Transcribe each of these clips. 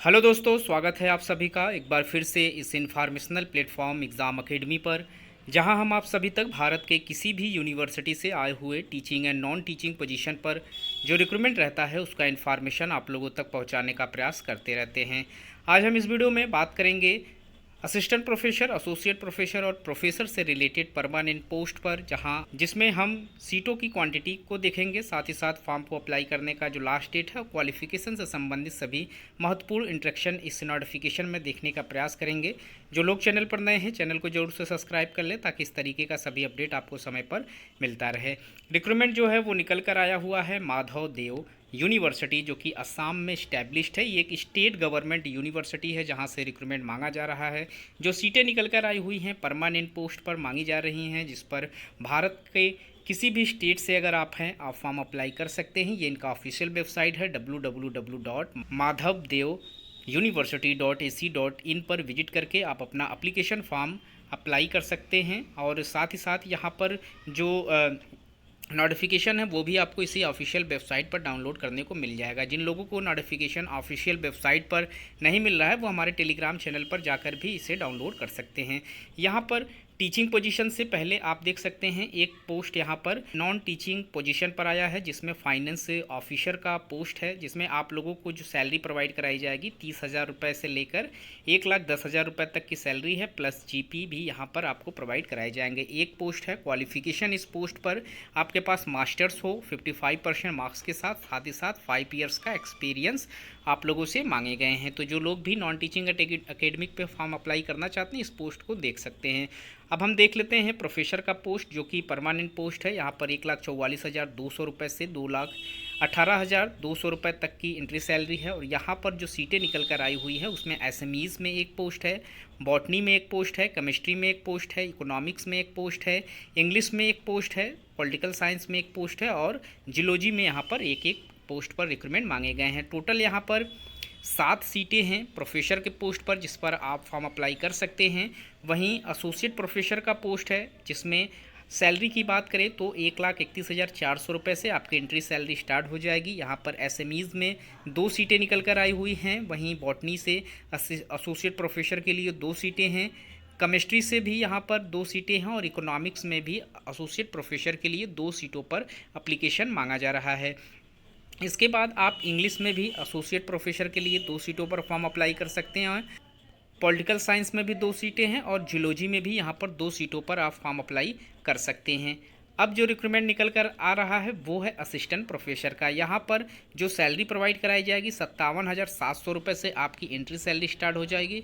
Hello दोस्तों, स्वागत है आप सभी का एक बार फिर से इस इन्फॉर्मेशनल प्लेटफॉर्म एग्ज़ाम अकेडमी पर, जहां हम आप सभी तक भारत के किसी भी यूनिवर्सिटी से आए हुए teaching and non teaching position पर जो रिक्रूटमेंट रहता है उसका इन्फॉर्मेशन आप लोगों तक पहुंचाने का प्रयास करते रहते हैं। आज हम इस वीडियो में बात करेंगे असिस्टेंट प्रोफेसर, एसोसिएट प्रोफेसर और प्रोफेसर से रिलेटेड परमानेंट पोस्ट पर, जिसमें हम सीटों की क्वांटिटी को देखेंगे, साथ ही साथ फॉर्म को अप्लाई करने का जो लास्ट डेट है, क्वालिफिकेशन से संबंधित सभी महत्वपूर्ण इंस्ट्रक्शन इस नोटिफिकेशन में देखने का प्रयास करेंगे। जो लोग चैनल पर नए हैं, चैनल को जरूर से सब्सक्राइब कर लें ताकि इस तरीके का सभी अपडेट आपको समय पर मिलता रहे। रिक्रूटमेंट जो है वो निकल कर आया हुआ है माधव देव यूनिवर्सिटी, जो कि असम में इस्टेब्लिश्ड है। ये एक स्टेट गवर्नमेंट यूनिवर्सिटी है जहां से रिक्रूटमेंट मांगा जा रहा है। जो सीटें निकल कर आई हुई हैं परमानेंट पोस्ट पर मांगी जा रही हैं, जिस पर भारत के किसी भी स्टेट से अगर आप हैं, आप फॉर्म अप्लाई कर सकते हैं। ये इनका ऑफिशियल वेबसाइट है www.madhavdevuniversity.ac.in पर विजिट करके आप अपना एप्लीकेशन फॉर्म अप्लाई कर सकते हैं। और साथ ही साथ यहाँ पर जो नोटिफिकेशन है वो भी आपको इसी ऑफिशियल वेबसाइट पर डाउनलोड करने को मिल जाएगा। जिन लोगों को नोटिफिकेशन ऑफिशियल वेबसाइट पर नहीं मिल रहा है वो हमारे टेलीग्राम चैनल पर जाकर भी इसे डाउनलोड कर सकते हैं। यहाँ पर टीचिंग पोजीशन से पहले आप देख सकते हैं एक पोस्ट यहाँ पर नॉन टीचिंग पोजीशन पर आया है, जिसमें फाइनेंस ऑफिसर का पोस्ट है, जिसमें आप लोगों को जो सैलरी प्रोवाइड कराई जाएगी 30,000 रुपये से लेकर 1,10,000 रुपये तक की सैलरी है, प्लस जीपी भी यहाँ पर आपको प्रोवाइड कराए जाएंगे। एक पोस्ट है। क्वालिफिकेशन इस पोस्ट पर आपके पास मास्टर्स हो 55% मार्क्स के साथ, साथ ही साथ 5 ईयर्स का एक्सपीरियंस आप लोगों से मांगे गए हैं। तो जो लोग भी नॉन टीचिंग एकेडमिक पे फॉर्म अप्लाई करना चाहते हैं इस पोस्ट को देख सकते हैं। अब हम देख लेते हैं प्रोफेसर का पोस्ट, जो कि परमानेंट पोस्ट है। यहाँ पर 1,44,200 रुपये से 2,18,200 रुपये तक की एंट्री सैलरी है। और यहाँ पर जो सीटें निकल कर आई हुई है उसमें एसएमईज़ में एक पोस्ट है, बॉटनी में एक पोस्ट है, केमिस्ट्री में एक पोस्ट है, इकोनॉमिक्स में एक पोस्ट है, इंग्लिश में एक पोस्ट है, पॉलिटिकल साइंस में एक पोस्ट है और जियोलॉजी में यहाँ पर एक एक पोस्ट पर रिक्रूटमेंट मांगे गए हैं। टोटल यहाँ पर 7 सीटें हैं प्रोफेसर के पोस्ट पर, जिस पर आप फॉर्म अप्लाई कर सकते हैं। वहीं एसोसिएट प्रोफेसर का पोस्ट है, जिसमें सैलरी की बात करें तो 1,31,400 रुपये से आपकी एंट्री सैलरी स्टार्ट हो जाएगी। यहाँ पर एसएमईज़ में 2 सीटें निकल कर आई हुई हैं। वहीं बॉटनी से एसोसिएट प्रोफेसर के लिए 2 सीटें हैं, केमिस्ट्री से भी यहाँ पर 2 सीटें हैं और इकोनॉमिक्स में भी एसोसिएट प्रोफेसर के लिए 2 सीटों पर एप्लीकेशन मांगा जा रहा है। इसके बाद आप इंग्लिश में भी एसोसिएट प्रोफेसर के लिए 2 सीटों पर फॉर्म अप्लाई कर सकते हैं। पॉलिटिकल साइंस में भी 2 सीटें हैं और जियोलॉजी में भी यहाँ पर 2 सीटों पर आप फॉर्म अप्लाई कर सकते हैं। अब जो रिक्रूटमेंट निकल कर आ रहा है वो है असिस्टेंट प्रोफेसर का। यहाँ पर जो सैलरी प्रोवाइड कराई जाएगी 57,700 रुपये से आपकी एंट्री सैलरी स्टार्ट हो जाएगी।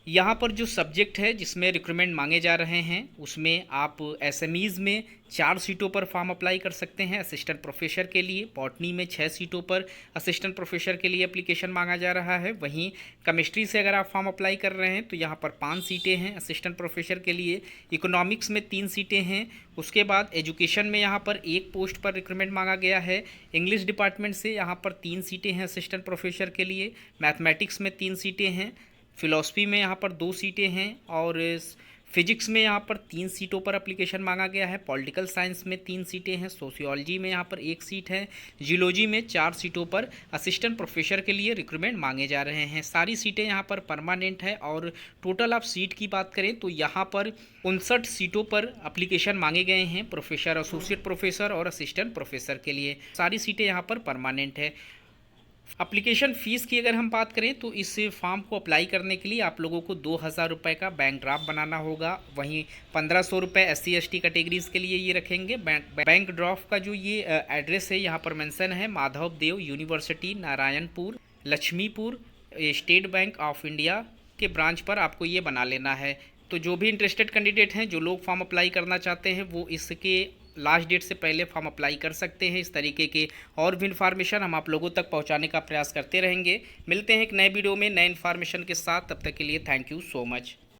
यहाँ पर जो सब्जेक्ट है जिसमें रिक्रूटमेंट मांगे जा रहे हैं उसमें आप एसएमईज़ में 4 सीटों पर फॉर्म अप्लाई कर सकते हैं असिस्टेंट प्रोफेसर के लिए। बॉटनी में 6 सीटों पर असिस्टेंट प्रोफेसर के लिए एप्लीकेशन मांगा जा रहा है। वहीं केमिस्ट्री से अगर आप फॉर्म अप्लाई कर रहे हैं तो यहाँ पर 5 सीटें हैं असिस्टेंट प्रोफेसर के लिए। इकोनॉमिक्स में 3 सीटें हैं। उसके बाद एजुकेशन में यहाँ पर 1 पोस्ट पर रिक्रूटमेंट मांगा गया है। इंग्लिश डिपार्टमेंट से यहाँ पर 3 सीटें हैं असिस्टेंट प्रोफेसर के लिए। मैथमेटिक्स में 3 सीटें हैं। फ़िलॉसफी में यहाँ पर 2 सीटें हैं और फिजिक्स में यहाँ पर 3 सीटों पर एप्लीकेशन मांगा गया है। पॉलिटिकल साइंस में 3 सीटें हैं। सोशियोलॉजी में यहाँ पर 1 सीट है। जियोलॉजी में 4 सीटों पर असिस्टेंट प्रोफेसर के लिए रिक्रूटमेंट मांगे जा रहे हैं। सारी सीटें यहाँ पर परमानेंट है और टोटल आप सीट की बात करें तो यहाँ पर 59 सीटों पर एप्लीकेशन मांगे गए हैं प्रोफेसर, एसोसिएट प्रोफेसर और असिस्टेंट प्रोफेसर के लिए। सारी सीटें यहाँ पर परमानेंट है। एप्लीकेशन फ़ीस की अगर हम बात करें तो इस फॉर्म को अप्लाई करने के लिए आप लोगों को 2,000 रुपये का बैंक ड्राफ्ट बनाना होगा। वहीं 1,500 रुपये SC/ST कैटेगरीज़ के लिए ये रखेंगे। बैंक ड्राफ्ट का जो ये एड्रेस है यहाँ पर मेंशन है, Madhav Dev university, Narayanpur, Laxmipur, State Bank of India के ब्रांच पर आपको ये बना लेना है। तो जो भी इंटरेस्टेड कैंडिडेट हैं, जो लोग फॉर्म अप्लाई करना चाहते हैं, वो इसके लास्ट डेट से पहले फॉर्म अप्लाई कर सकते हैं। इस तरीके के और भी इन्फॉर्मेशन हम आप लोगों तक पहुंचाने का प्रयास करते रहेंगे। मिलते हैं एक नए वीडियो में नए इन्फॉर्मेशन के साथ। तब तक के लिए थैंक यू सो मच।